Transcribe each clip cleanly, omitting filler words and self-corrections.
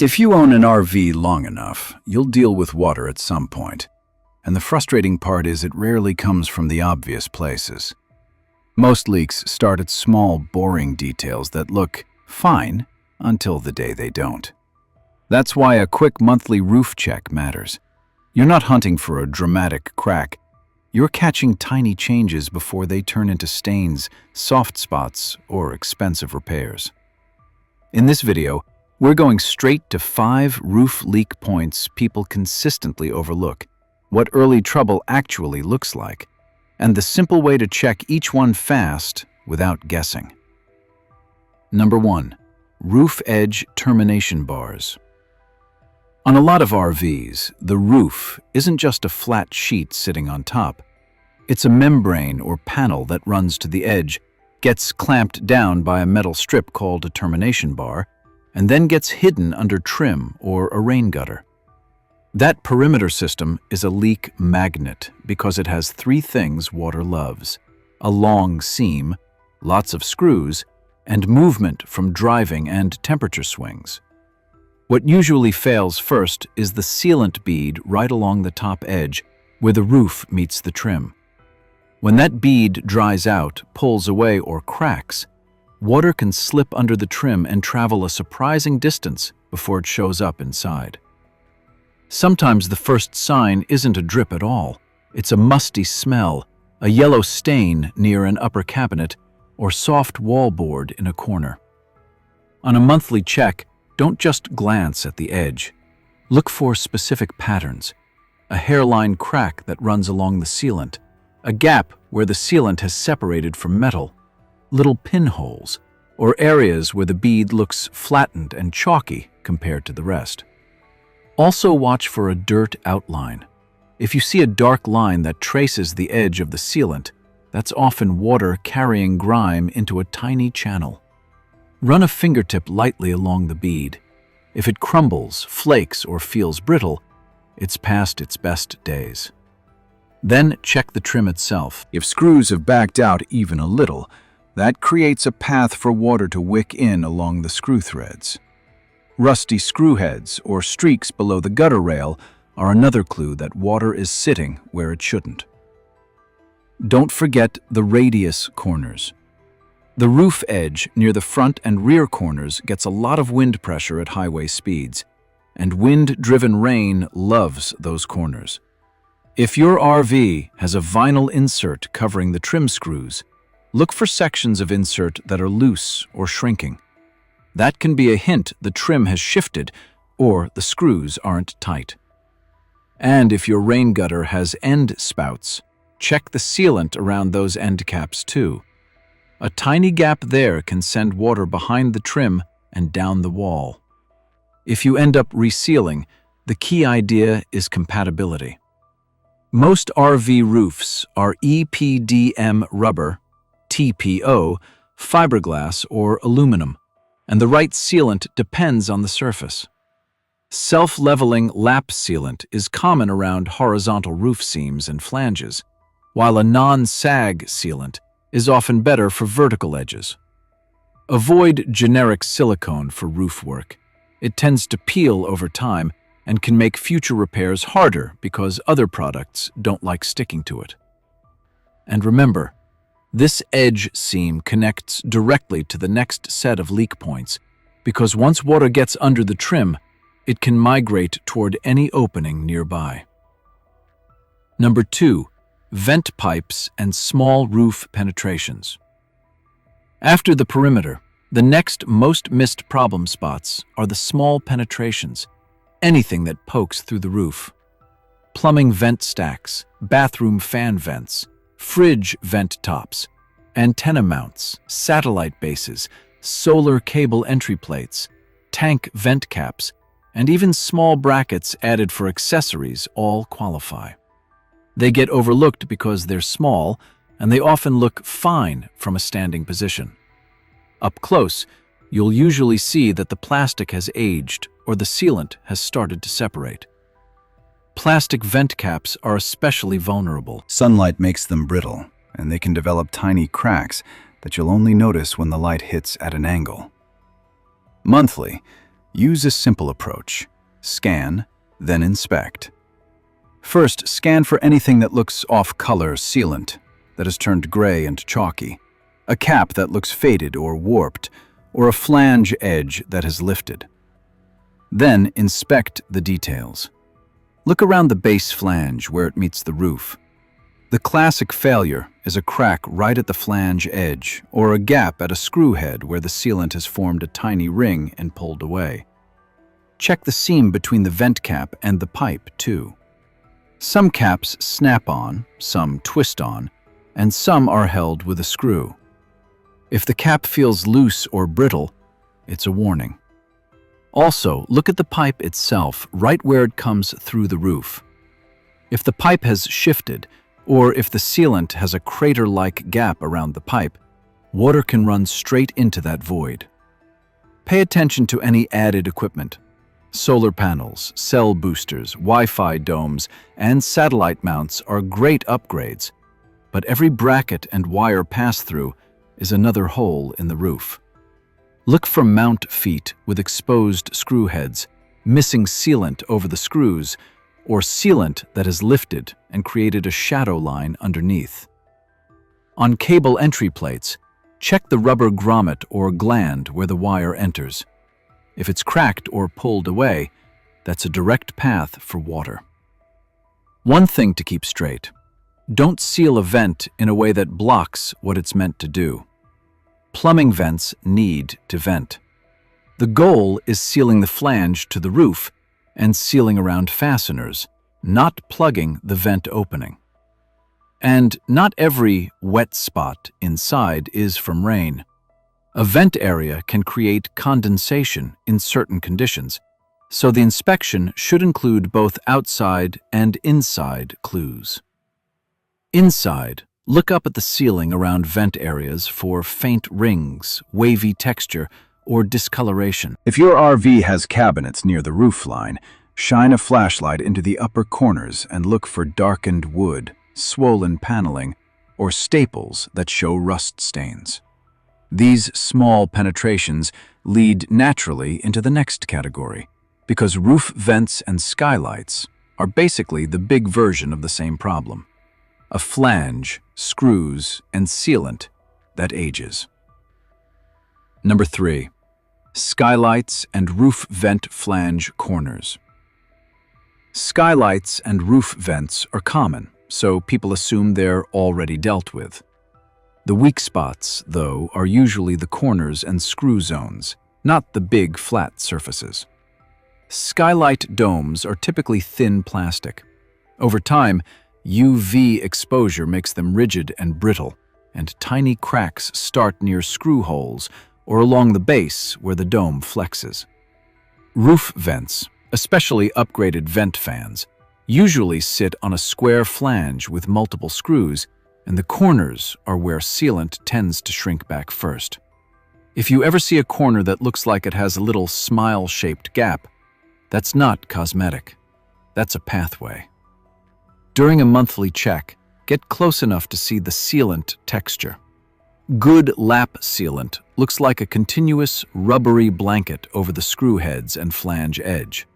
If you own an RV long enough, you'll deal with water at some point. And the frustrating part is it rarely comes from the obvious places. Most leaks start at small, boring details that look fine until the day they don't. That's why a quick monthly roof check matters. You're not hunting for a dramatic crack. You're catching tiny changes before they turn into stains, soft spots, or expensive repairs. In this video, we're going straight to 5 roof leak points people consistently overlook, what early trouble actually looks like, and the simple way to check each one fast without guessing. Number 1. Roof edge termination bars. On a lot of RVs, the roof isn't just a flat sheet sitting on top. It's a membrane or panel that runs to the edge, gets clamped down by a metal strip called a termination bar, and then gets hidden under trim or a rain gutter. That perimeter system is a leak magnet because it has 3 things water loves: a long seam, lots of screws, and movement from driving and temperature swings. What usually fails first is the sealant bead right along the top edge where the roof meets the trim. When that bead dries out, pulls away, or cracks, water can slip under the trim and travel a surprising distance before it shows up inside. Sometimes the first sign isn't a drip at all. It's a musty smell, a yellow stain near an upper cabinet, or soft wallboard in a corner. On a monthly check, don't just glance at the edge. Look for specific patterns: a hairline crack that runs along the sealant, a gap where the sealant has separated from metal, little pinholes, or areas where the bead looks flattened and chalky compared to the rest. Also watch for a dirt outline. If you see a dark line that traces the edge of the sealant, that's often water carrying grime into a tiny channel. Run a fingertip lightly along the bead. If it crumbles, flakes, or feels brittle, it's past its best days. Then check the trim itself. If screws have backed out even a little, that creates a path for water to wick in along the screw threads. Rusty screw heads or streaks below the gutter rail are another clue that water is sitting where it shouldn't. Don't forget the radius corners. The roof edge near the front and rear corners gets a lot of wind pressure at highway speeds, and wind-driven rain loves those corners. If your RV has a vinyl insert covering the trim screws, look for sections of insert that are loose or shrinking. That can be a hint the trim has shifted or the screws aren't tight. And if your rain gutter has end spouts, check the sealant around those end caps too. A tiny gap there can send water behind the trim and down the wall. If you end up resealing, the key idea is compatibility. Most RV roofs are EPDM rubber, TPO, fiberglass, or aluminum, and the right sealant depends on the surface. Self-leveling lap sealant is common around horizontal roof seams and flanges, while a non-sag sealant is often better for vertical edges. Avoid generic silicone for roof work. It tends to peel over time and can make future repairs harder because other products don't like sticking to it. And remember, this edge seam connects directly to the next set of leak points because once water gets under the trim, it can migrate toward any opening nearby. Number 2. Vent pipes and small roof penetrations. After the perimeter, the next most missed problem spots are the small penetrations, anything that pokes through the roof. Plumbing vent stacks, bathroom fan vents, fridge vent tops, antenna mounts, satellite bases, solar cable entry plates, tank vent caps, and even small brackets added for accessories all qualify. They get overlooked because they're small, and they often look fine from a standing position. Up close, you'll usually see that the plastic has aged or the sealant has started to separate. Plastic vent caps are especially vulnerable. Sunlight makes them brittle, and they can develop tiny cracks that you'll only notice when the light hits at an angle. Monthly, Use a simple approach. Scan, then inspect. First, scan for anything that looks off-color sealant, that has turned gray and chalky, a cap that looks faded or warped, or a flange edge that has lifted. Then inspect the details. Look around the base flange where it meets the roof. The classic failure is a crack right at the flange edge or a gap at a screw head where the sealant has formed a tiny ring and pulled away. Check the seam between the vent cap and the pipe, too. Some caps snap on, some twist on, and some are held with a screw. If the cap feels loose or brittle, it's a warning. Also, look at the pipe itself right where it comes through the roof. If the pipe has shifted, or if the sealant has a crater-like gap around the pipe, water can run straight into that void. Pay attention to any added equipment. Solar panels, cell boosters, Wi-Fi domes, and satellite mounts are great upgrades, but every bracket and wire pass-through is another hole in the roof. Look for mount feet with exposed screw heads, missing sealant over the screws, or sealant that has lifted and created a shadow line underneath. On cable entry plates, check the rubber grommet or gland where the wire enters. If it's cracked or pulled away, that's a direct path for water. One thing to keep straight: don't seal a vent in a way that blocks what it's meant to do. Plumbing vents need to vent. The goal is sealing the flange to the roof and sealing around fasteners, not plugging the vent opening. And not every wet spot inside is from rain. A vent area can create condensation in certain conditions, so the inspection should include both outside and inside clues. Inside, look up at the ceiling around vent areas for faint rings, wavy texture, or discoloration. If your RV has cabinets near the roofline, shine a flashlight into the upper corners and look for darkened wood, swollen paneling, or staples that show rust stains. These small penetrations lead naturally into the next category, because roof vents and skylights are basically the big version of the same problem: a flange, screws, and sealant that ages. Number 3. Skylights and roof vent flange corners. Skylights and roof vents are common, so people assume they're already dealt with. The weak spots, though, are usually the corners and screw zones, not the big flat surfaces. Skylight domes are typically thin plastic. Over time, UV exposure makes them rigid and brittle, and tiny cracks start near screw holes or along the base where the dome flexes. Roof vents, especially upgraded vent fans, usually sit on a square flange with multiple screws, and the corners are where sealant tends to shrink back first. If you ever see a corner that looks like it has a little smile-shaped gap, that's not cosmetic. That's a pathway. During a monthly check, get close enough to see the sealant texture. Good lap sealant looks like a continuous, rubbery blanket over the screw heads and flange edge.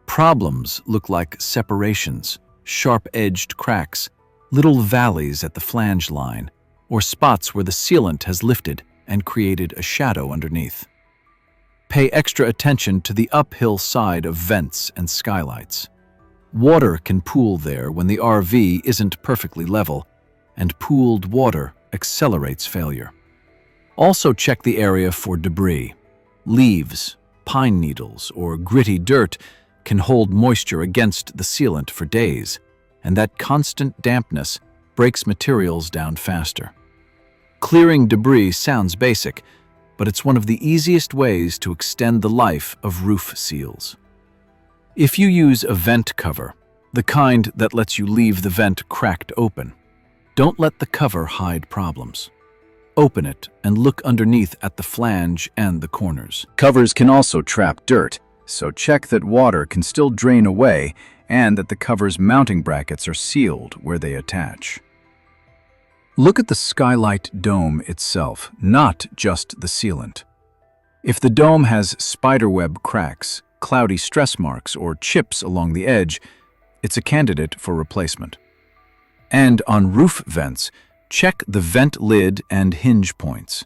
Problems look like separations, sharp-edged cracks, little valleys at the flange line, or spots where the sealant has lifted and created a shadow underneath. Pay extra attention to the uphill side of vents and skylights. Water can pool there when the RV isn't perfectly level, and pooled water accelerates failure. Also check the area for debris. Leaves, pine needles, or gritty dirt can hold moisture against the sealant for days, and that constant dampness breaks materials down faster. Clearing debris sounds basic, but it's one of the easiest ways to extend the life of roof seals. If you use a vent cover, the kind that lets you leave the vent cracked open, don't let the cover hide problems. Open it and look underneath at the flange and the corners. Covers can also trap dirt, so check that water can still drain away and that the cover's mounting brackets are sealed where they attach. Look at the skylight dome itself, not just the sealant. If the dome has spiderweb cracks, cloudy stress marks, or chips along the edge, it's a candidate for replacement. And on roof vents, check the vent lid and hinge points.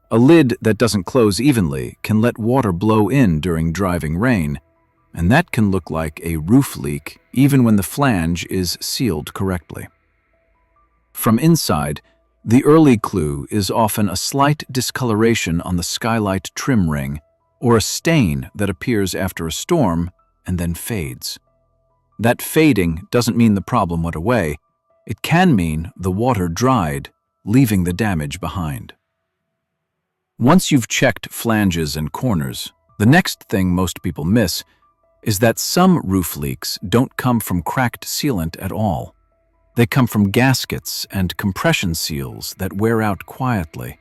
A lid that doesn't close evenly can let water blow in during driving rain, and that can look like a roof leak even when the flange is sealed correctly. From inside, the early clue is often a slight discoloration on the skylight trim ring or a stain that appears after a storm and then fades. That fading doesn't mean the problem went away. It can mean the water dried, leaving the damage behind. Once you've checked flanges and corners, the next thing most people miss is that some roof leaks don't come from cracked sealant at all. They come from gaskets and compression seals that wear out quietly,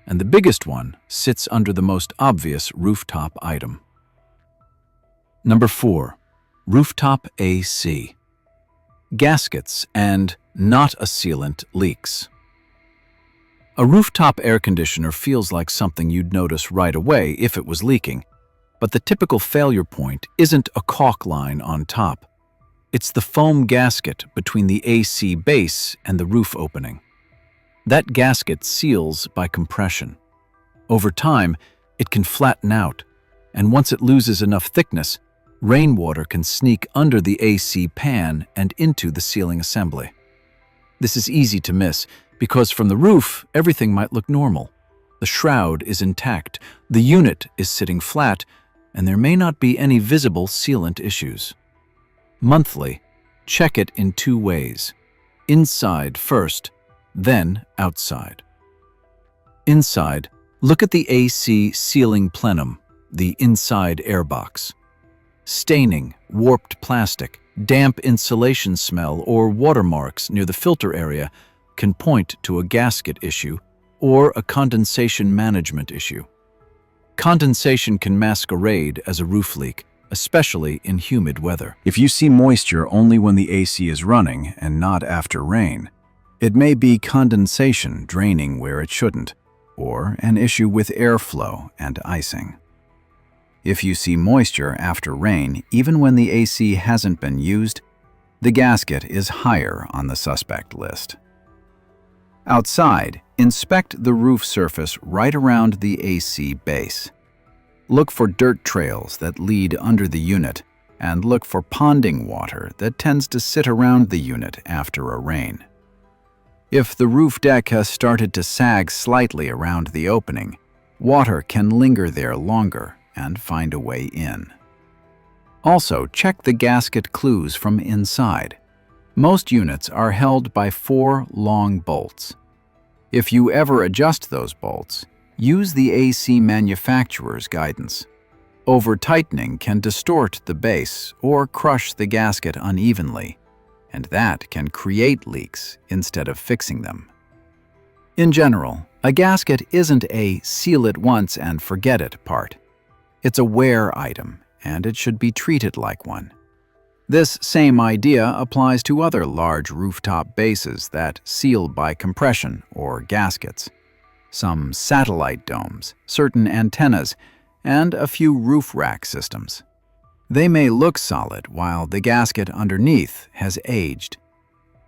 and the biggest one sits under the most obvious rooftop item. Number 4. Rooftop AC. Gaskets and not a sealant leaks. A rooftop air conditioner feels like something you'd notice right away if it was leaking, but the typical failure point isn't a caulk line on top. It's the foam gasket between the AC base and the roof opening. That gasket seals by compression. Over time, it can flatten out, and once it loses enough thickness, rainwater can sneak under the AC pan and into the ceiling assembly. This is easy to miss because from the roof, everything might look normal. The shroud is intact, the unit is sitting flat, and there may not be any visible sealant issues. Monthly, check it in 2 ways. Inside first, then outside. Inside, look at the AC sealing plenum, the inside airbox. Staining, warped plastic, damp insulation smell, or watermarks near the filter area can point to a gasket issue or a condensation management issue. Condensation can masquerade as a roof leak, especially in humid weather. If you see moisture only when the AC is running and not after rain, it may be condensation draining where it shouldn't, or an issue with airflow and icing. If you see moisture after rain, even when the AC hasn't been used, the gasket is higher on the suspect list. Outside, inspect the roof surface right around the AC base. Look for dirt trails that lead under the unit, and look for ponding water that tends to sit around the unit after a rain. If the roof deck has started to sag slightly around the opening, water can linger there longer and find a way in. Also, check the gasket clues from inside. Most units are held by 4 long bolts. If you ever adjust those bolts, use the AC manufacturer's guidance. Over-tightening can distort the base or crush the gasket unevenly, and that can create leaks instead of fixing them. In general, a gasket isn't a seal it once and forget it part. It's a wear item, and it should be treated like one. This same idea applies to other large rooftop bases that seal by compression or gaskets. Some satellite domes, certain antennas, and a few roof rack systems. They may look solid while the gasket underneath has aged.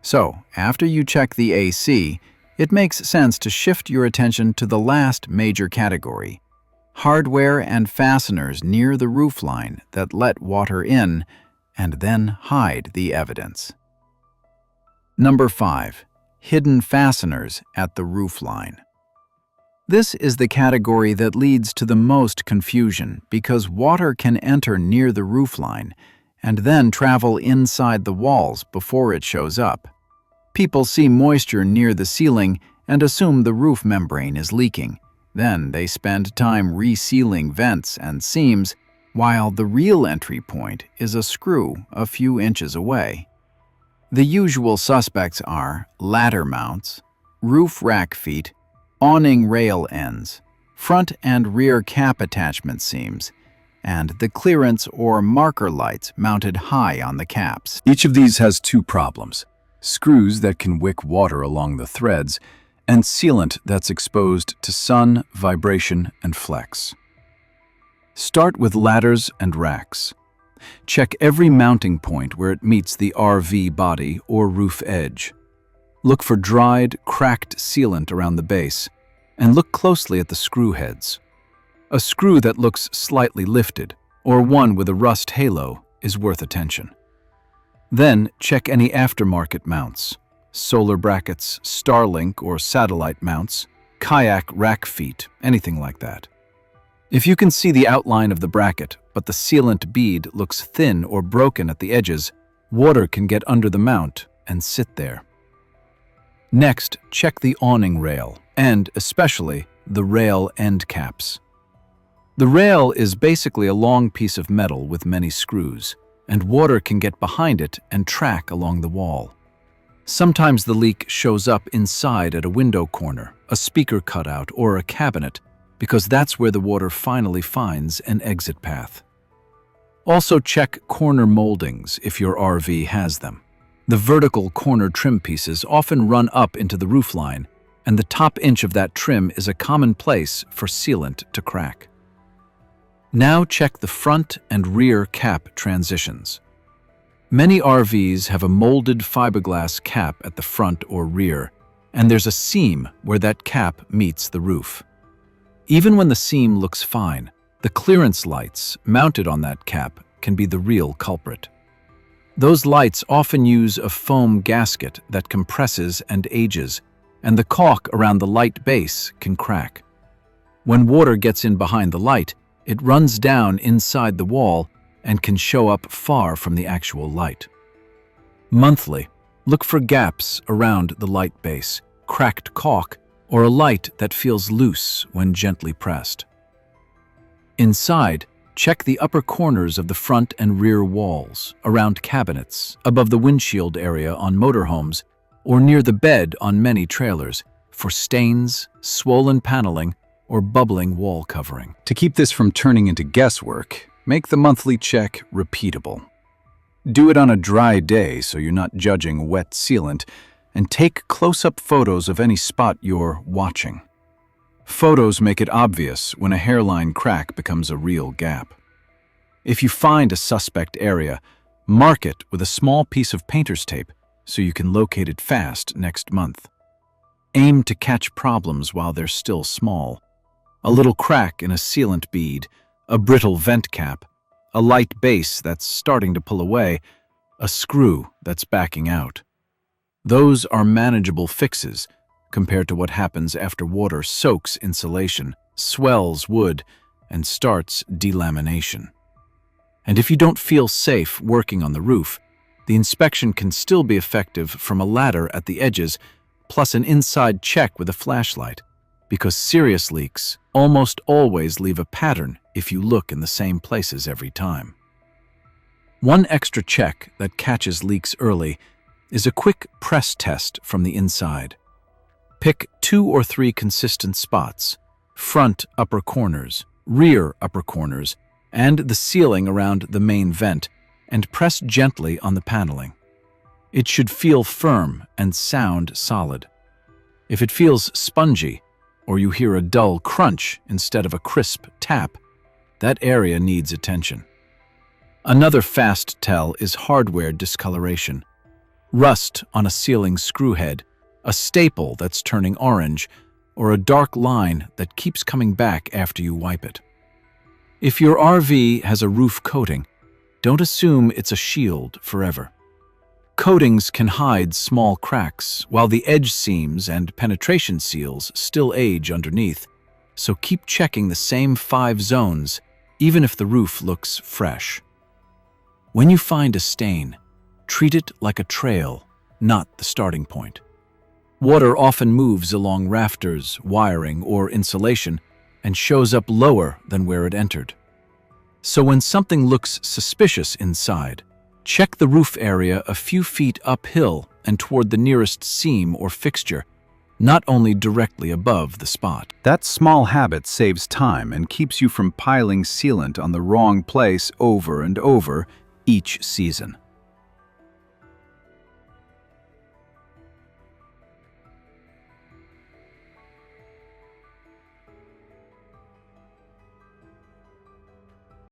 So, after you check the AC, it makes sense to shift your attention to the last major category: hardware and fasteners near the roofline that let water in and then hide the evidence. Number 5. Hidden fasteners at the roofline. This is the category that leads to the most confusion because water can enter near the roofline and then travel inside the walls before it shows up. People see moisture near the ceiling and assume the roof membrane is leaking. Then they spend time resealing vents and seams, while the real entry point is a screw a few inches away. The usual suspects are ladder mounts, roof rack feet, awning rail ends, front and rear cap attachment seams, and the clearance or marker lights mounted high on the caps. Each of these has 2 problems: screws that can wick water along the threads, and sealant that's exposed to sun, vibration, and flex. Start with ladders and racks. Check every mounting point where it meets the RV body or roof edge. Look for dried, cracked sealant around the base, and look closely at the screw heads. A screw that looks slightly lifted, or one with a rust halo, is worth attention. Then check any aftermarket mounts, solar brackets, Starlink or satellite mounts, kayak rack feet, anything like that. If you can see the outline of the bracket, but the sealant bead looks thin or broken at the edges, water can get under the mount and sit there. Next, check the awning rail, and especially the rail end caps. The rail is basically a long piece of metal with many screws, and water can get behind it and track along the wall. Sometimes the leak shows up inside at a window corner, a speaker cutout, or a cabinet, because that's where the water finally finds an exit path. Also check corner moldings if your RV has them. The vertical corner trim pieces often run up into the roofline, and the top inch of that trim is a common place for sealant to crack. Now check the front and rear cap transitions. Many RVs have a molded fiberglass cap at the front or rear, and there's a seam where that cap meets the roof. Even when the seam looks fine, the clearance lights mounted on that cap can be the real culprit. Those lights often use a foam gasket that compresses and ages, and the caulk around the light base can crack. When water gets in behind the light, it runs down inside the wall and can show up far from the actual light. Monthly, look for gaps around the light base, cracked caulk, or a light that feels loose when gently pressed. Inside, check the upper corners of the front and rear walls, around cabinets, above the windshield area on motorhomes, or near the bed on many trailers, for stains, swollen paneling, or bubbling wall covering. To keep this from turning into guesswork, make the monthly check repeatable. Do it on a dry day so you're not judging wet sealant, and take close-up photos of any spot you're watching. Photos make it obvious when a hairline crack becomes a real gap. If you find a suspect area, mark it with a small piece of painter's tape so you can locate it fast next month. Aim to catch problems while they're still small. A little crack in a sealant bead, a brittle vent cap, a light base that's starting to pull away, a screw that's backing out. Those are manageable fixes compared to what happens after water soaks insulation, swells wood, and starts delamination. And if you don't feel safe working on the roof, the inspection can still be effective from a ladder at the edges, plus an inside check with a flashlight, because serious leaks almost always leave a pattern if you look in the same places every time. One extra check that catches leaks early is a quick press test from the inside. Pick 2 or 3 consistent spots, front upper corners, rear upper corners, and the ceiling around the main vent, and press gently on the paneling. It should feel firm and sound solid. If it feels spongy, or you hear a dull crunch instead of a crisp tap, that area needs attention. Another fast tell is hardware discoloration. Rust on a ceiling screw head, a staple that's turning orange, or a dark line that keeps coming back after you wipe it. If your RV has a roof coating, don't assume it's a shield forever. Coatings can hide small cracks, while the edge seams and penetration seals still age underneath, so keep checking the same 5 zones, even if the roof looks fresh. When you find a stain, treat it like a trail, not the starting point. Water often moves along rafters, wiring, or insulation, and shows up lower than where it entered. So when something looks suspicious inside, check the roof area a few feet uphill and toward the nearest seam or fixture, not only directly above the spot. That small habit saves time and keeps you from piling sealant on the wrong place over and over each season.